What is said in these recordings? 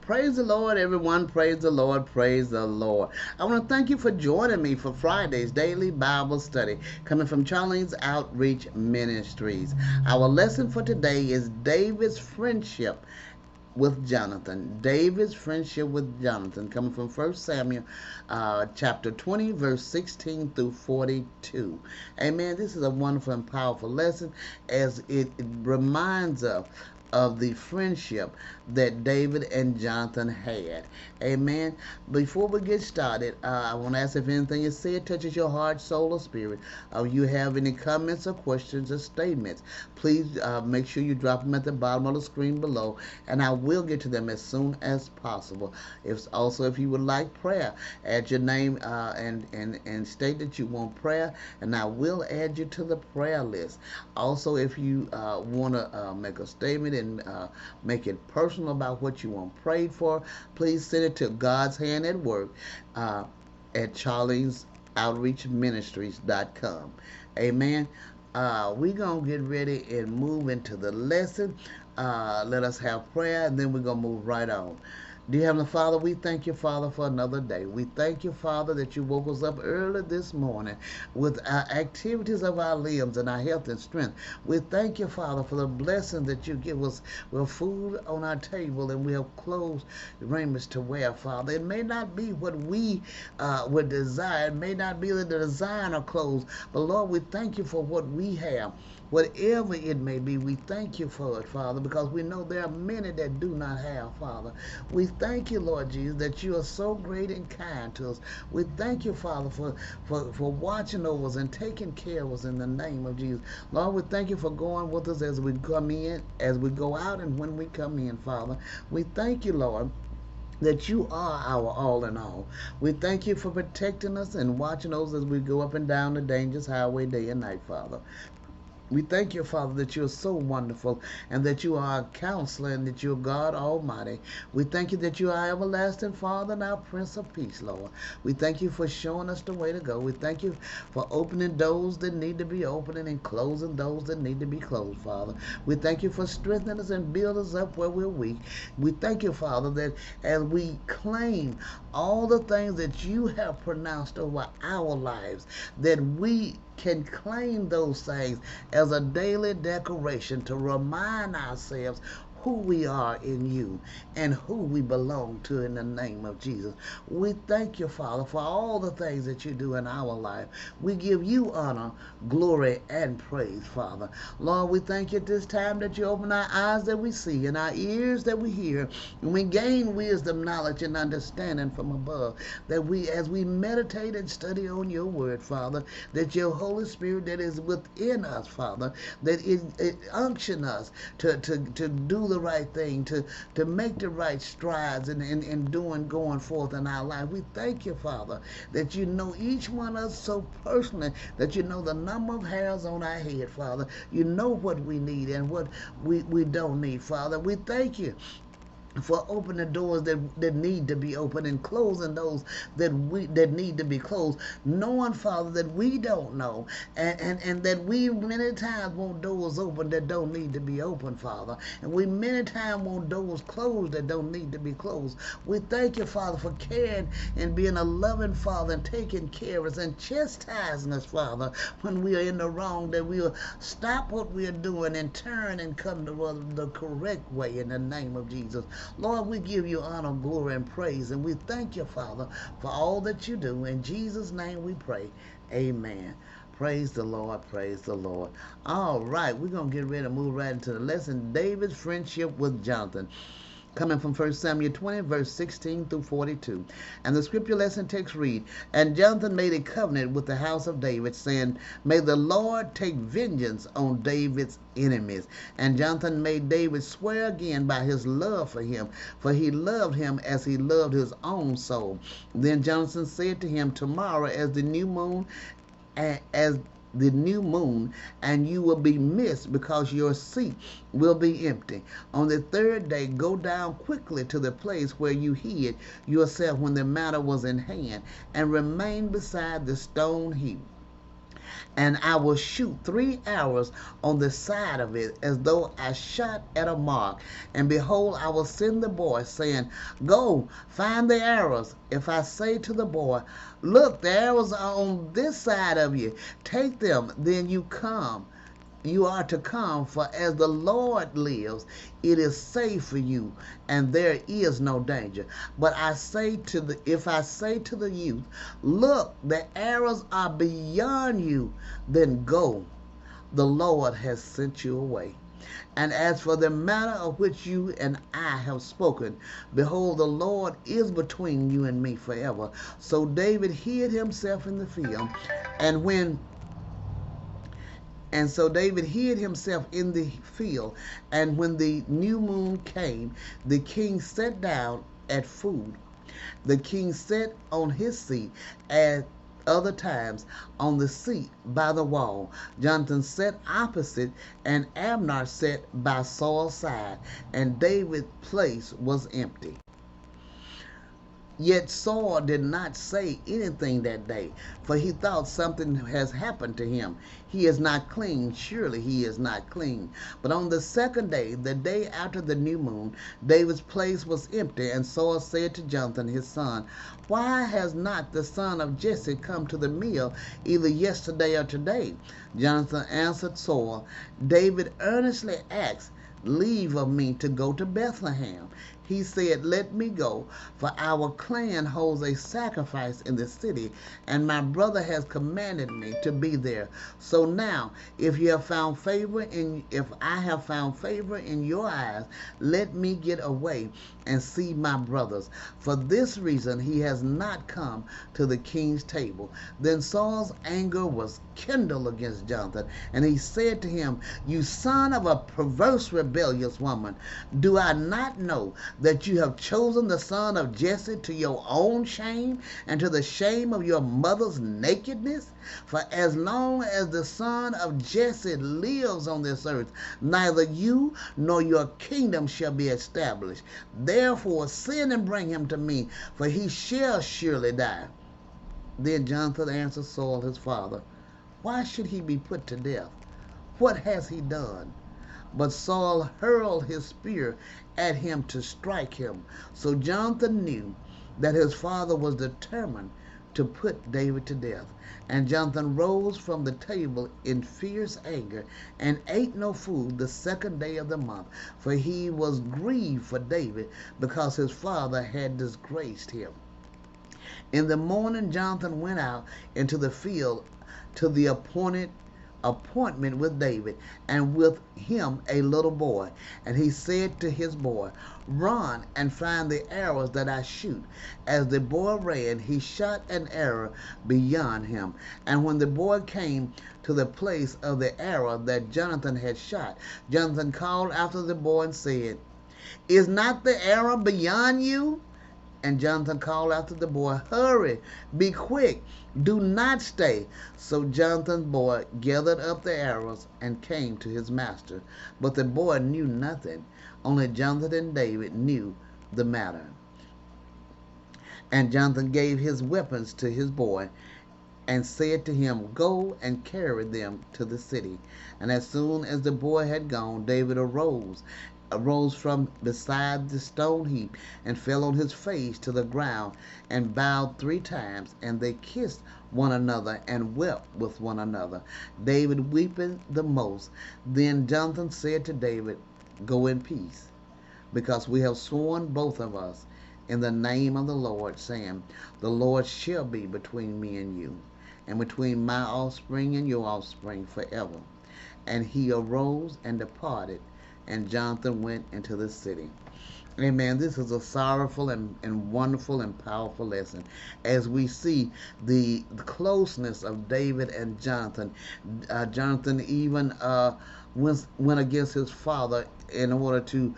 Praise the Lord, everyone. Praise the Lord. Praise the Lord. I want to thank you for joining me for Friday's daily Bible study coming from Charlene's Outreach Ministries. Our lesson for today is David's friendship with Jonathan. David's friendship with Jonathan, coming from 1 Samuel chapter 20, verse 16 through 42. Amen. This is a wonderful and powerful lesson as it reminds us of the friendship that David and Jonathan had. Amen. Before we get started, I want to ask if anything is said touches your heart, soul, or spirit, or you have any comments or questions or statements, please make sure you drop them at the bottom of the screen below, and I will get to them as soon as possible. If you would like prayer, add your name and state that you want prayer, and I will add you to the prayer list. Also, if you want to make a statement and make it personal about what you want prayed for, please send it to God's Hand at Work at charlesoutreachministries.com. Amen. We're going to get ready and move into the lesson. Let us have prayer, and then we're going to move right on. Dear Heavenly Father, we thank you, Father, for another day. We thank you, Father, that you woke us up early this morning with our activities of our limbs and our health and strength. We thank you, Father, for the blessing that you give us with food on our table, and we have clothes, raiments to wear, Father. It may not be what we would desire. It may not be the designer clothes, but Lord, we thank you for what we have. Whatever it may be, we thank you for it, Father, because we know there are many that do not have, Father. We thank you, Lord Jesus, that you are so great and kind to us. We thank you, Father, for watching over us and taking care of us in the name of Jesus. Lord, we thank you for going with us as we come in, as we go out, and when we come in, Father. We thank you, Lord, that you are our all in all. We thank you for protecting us and watching us as we go up and down the dangerous highway day and night, Father. We thank you, Father, that you are so wonderful and that you are a counselor and that you are God Almighty. We thank you that you are everlasting Father and our Prince of Peace, Lord. We thank you for showing us the way to go. We thank you for opening doors that need to be opening and closing doors that need to be closed, Father. We thank you for strengthening us and building us up where we're weak. We thank you, Father, that as we claim all the things that you have pronounced over our lives, that we can claim those things as a daily declaration to remind ourselves who we are in you and who we belong to in the name of Jesus. We thank you, Father, for all the things that you do in our life. We give you honor, glory, and praise, Father. Lord, we thank you at this time that you open our eyes that we see and our ears that we hear, and we gain wisdom, knowledge, and understanding from above, that we, as we meditate and study on your word, Father, that your Holy Spirit that is within us, Father, that it unction us to do the right thing, to make the right strides in doing, going forth in our life. We thank you, Father, that you know each one of us so personally, that you know the number of hairs on our head, Father. You know what we need and what we don't need, Father. We thank you for opening doors that need to be opened and closing those that need to be closed, knowing, Father, that we don't know, and that we many times want doors open that don't need to be open, Father, and we many times want doors closed that don't need to be closed. We thank you, Father, for caring and being a loving Father and taking care of us and chastising us, Father, when we are in the wrong, that we'll stop what we are doing and turn and come to the correct way in the name of Jesus. Lord, we give you honor, glory, and praise, and we thank you, Father, for all that you do. In Jesus' name we pray. Amen. Praise the Lord, praise the Lord. All right, we're going to get ready to move right into the lesson, David's friendship with Jonathan, coming from 1 Samuel 20, verse 16 through 42. And the scripture lesson text read, And Jonathan made a covenant with the house of David, saying, May the Lord take vengeance on David's enemies. And Jonathan made David swear again by his love for him, for he loved him as he loved his own soul. Then Jonathan said to him, Tomorrow, as the new moon, and you will be missed because your seat will be empty. On the third day, go down quickly to the place where you hid yourself when the matter was in hand, and remain beside the stone heap. and I will shoot 3 arrows on the side of it, as though I shot at a mark. And behold, I will send the boy, saying, Go, find the arrows. If I say to the boy, Look, the arrows are on this side of you, take them, then you are to come, for as the Lord lives, it is safe for you, and there is no danger. But if I say to the youth, Look, the arrows are beyond you, then go, the Lord has sent you away. And as for the matter of which you and I have spoken, behold, the Lord is between you and me forever. So David hid himself in the field, and David hid himself in the field, and when the new moon came, the king sat down at food. The king sat on his seat at other times on the seat by the wall. Jonathan sat opposite, and Abner sat by Saul's side, and David's place was empty. Yet Saul did not say anything that day, for he thought something has happened to him. He is not clean, surely he is not clean. But on the second day, the day after the new moon, David's place was empty, and Saul said to Jonathan his son, Why has not the son of Jesse come to the meal either yesterday or today? Jonathan answered Saul, David earnestly asked leave of me to go to Bethlehem. He said, Let me go, for our clan holds a sacrifice in the city, and my brother has commanded me to be there. So now, if I have found favor in your eyes, let me get away and see my brothers. For this reason he has not come to the king's table. Then Saul's anger was kindled against Jonathan, and he said to him, You son of a perverse, rebellious woman, do I not know that you have chosen the son of Jesse to your own shame and to the shame of your mother's nakedness? For as long as the son of Jesse lives on this earth, neither you nor your kingdom shall be established. Therefore send and bring him to me, for he shall surely die. Then Jonathan answered Saul his father, Why should he be put to death? What has he done? But Saul hurled his spear at him to strike him. So Jonathan knew that his father was determined to put David to death. And Jonathan rose from the table in fierce anger and ate no food the second day of the month, for he was grieved for David because his father had disgraced him. In the morning Jonathan went out into the field to the appointment with David, and with him a little boy. And he said to his boy, Run and find the arrows that I shoot. As the boy ran, he shot an arrow beyond him. And when the boy came to the place of the arrow that Jonathan had shot, Jonathan called after the boy and said, Is not the arrow beyond you? And Jonathan called after the boy, Hurry, be quick, do not stay. So Jonathan's boy gathered up the arrows and came to his master. But the boy knew nothing. Only Jonathan and David knew the matter. And Jonathan gave his weapons to his boy and said to him, Go and carry them to the city. And as soon as the boy had gone, David arose from beside the stone heap and fell on his face to the ground and bowed 3 times, and they kissed one another and wept with one another, David weeping the most. Then Jonathan said to David, Go in peace, because we have sworn both of us in the name of the Lord, saying, The Lord shall be between me and you, and between my offspring and your offspring forever. And he arose and departed, and Jonathan went into the city. Amen. This is a sorrowful and wonderful and powerful lesson as we see the closeness of David and Jonathan. Jonathan even went against his father in order to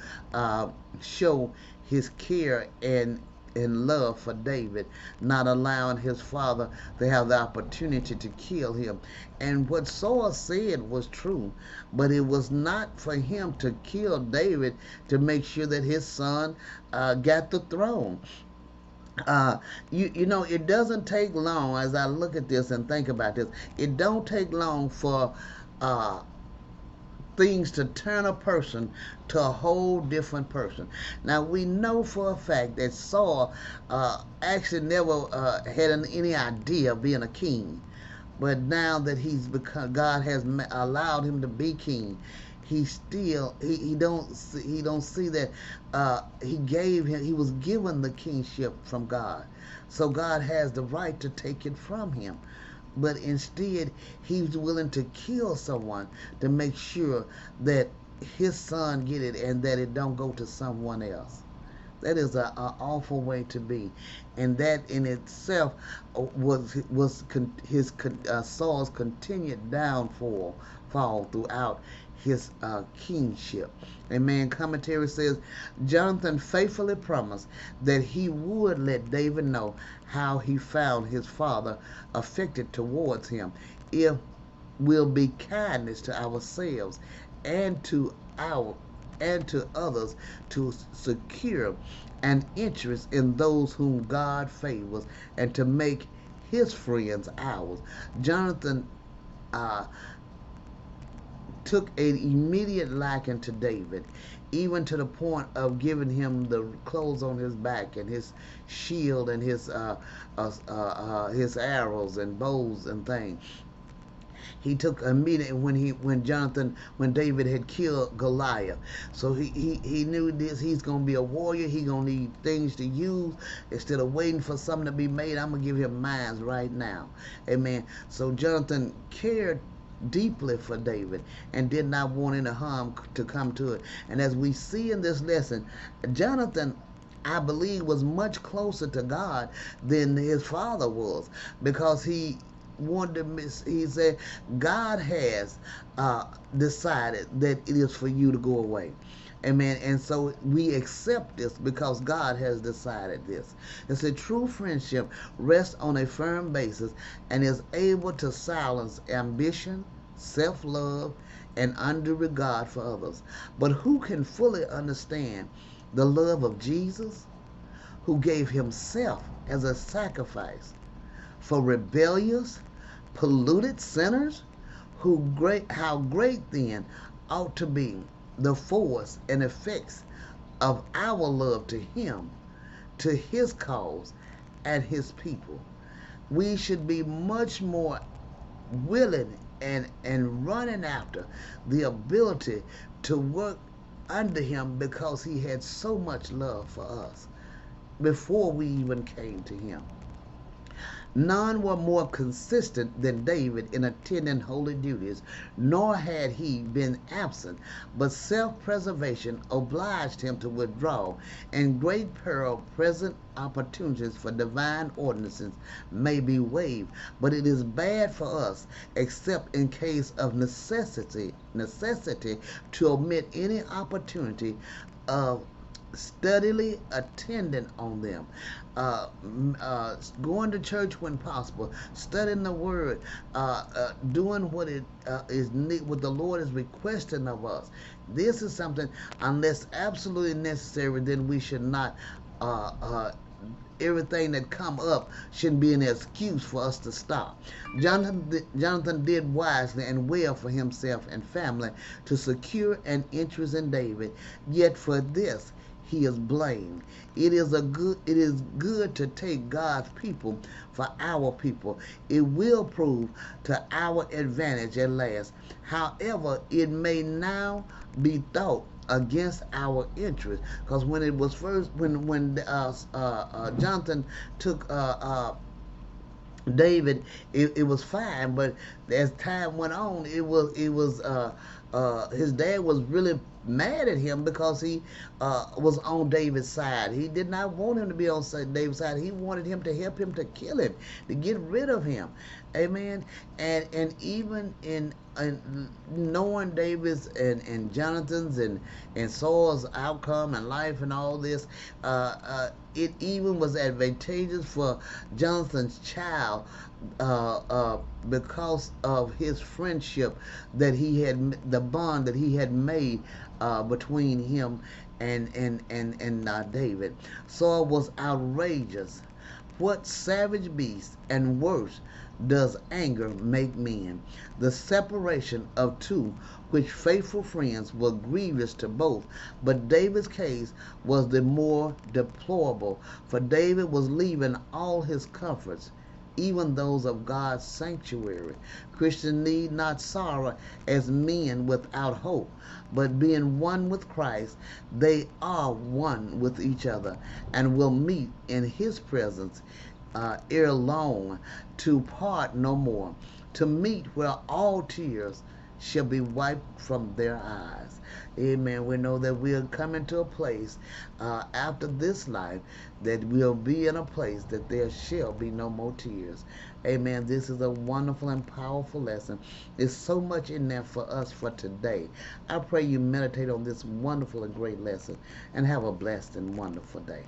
show his care and love for David, not allowing his father to have the opportunity to kill him. And what Saul said was true, but it was not for him to kill David to make sure that his son got the throne. uh, you know, it doesn't take long. As I look at this and think about this, it don't take long for uh, things to turn a person to a whole different person. Now we know for a fact that Saul actually never had any idea of being a king, but now that he's become, God has allowed him to be king. He still he don't see that he was given the kingship from God, so God has the right to take it from him. But instead, he's willing to kill someone to make sure that his son get it and that it don't go to someone else. That is an awful way to be, and that in itself was Saul's continued downfall fall throughout his kingship. Amen. Commentary says Jonathan faithfully promised that he would let David know how he found his father affected towards him, if will be kindness to ourselves and to our and to others, to secure an interest in those whom God favors and to make his friends ours. Jonathan uh, took an immediate liking to David, even to the point of giving him the clothes on his back and his shield and his arrows and bows and things. He took immediately when David had killed Goliath. So he knew this. He's gonna be a warrior. He gonna need things to use. Instead of waiting for something to be made, I'm gonna give him mines right now. Amen. So Jonathan cared deeply for David and did not want any harm to come to it. And as we see in this lesson, Jonathan, I believe, was much closer to God than his father was, because he he said, God has decided that it is for you to go away. Amen. And so we accept this because God has decided this. It's a true friendship rests on a firm basis and is able to silence ambition, self-love, and undue regard for others. But who can fully understand the love of Jesus, who gave himself as a sacrifice for rebellious, polluted sinners? How great then ought to be the force and effects of our love to him, to his cause, and his people. We should be much more willing and running after the ability to work under him, because he had so much love for us before we even came to him. None were more consistent than David in attending holy duties, nor had he been absent, but self-preservation obliged him to withdraw, and great peril present opportunities for divine ordinances may be waived, but it is bad for us, except in case of necessity, to omit any opportunity of steadily attending on them, going to church when possible, studying the Word, doing what what the Lord is requesting of us. This is something, unless absolutely necessary, then we should not. Everything that come up shouldn't be an excuse for us to stop. Jonathan did wisely and well for himself and family to secure an interest in David. Yet for this he is blamed. It is good to take God's people for our people. It will prove to our advantage at last. However, it may now be thought against our interest, because when it was first when Jonathan took David, it was fine, but as time went on, his dad was really mad at him because he was on David's side. He did not want him to be on David's side. He wanted him to help him to kill him, to get rid of him. Amen. And even in knowing David's and Jonathan's and Saul's outcome and life and all this, it even was advantageous for Jonathan's child, because of his friendship that he had, the bond that he had made between him and David. Saul was outrageous. What savage beast and worse does anger make men? The separation of two which faithful friends was grievous to both, but David's case was the more deplorable, for David was leaving all his comforts, even those of God's sanctuary. Christians need not sorrow as men without hope, but being one with Christ, they are one with each other and will meet in his presence ere long, to part no more, to meet where all tears shall be wiped from their eyes. Amen. We know that we are coming to a place after this life that we'll be in a place that there shall be no more tears. Amen. This is a wonderful and powerful lesson. There's so much in there for us for today. I pray you meditate on this wonderful and great lesson and have a blessed and wonderful day.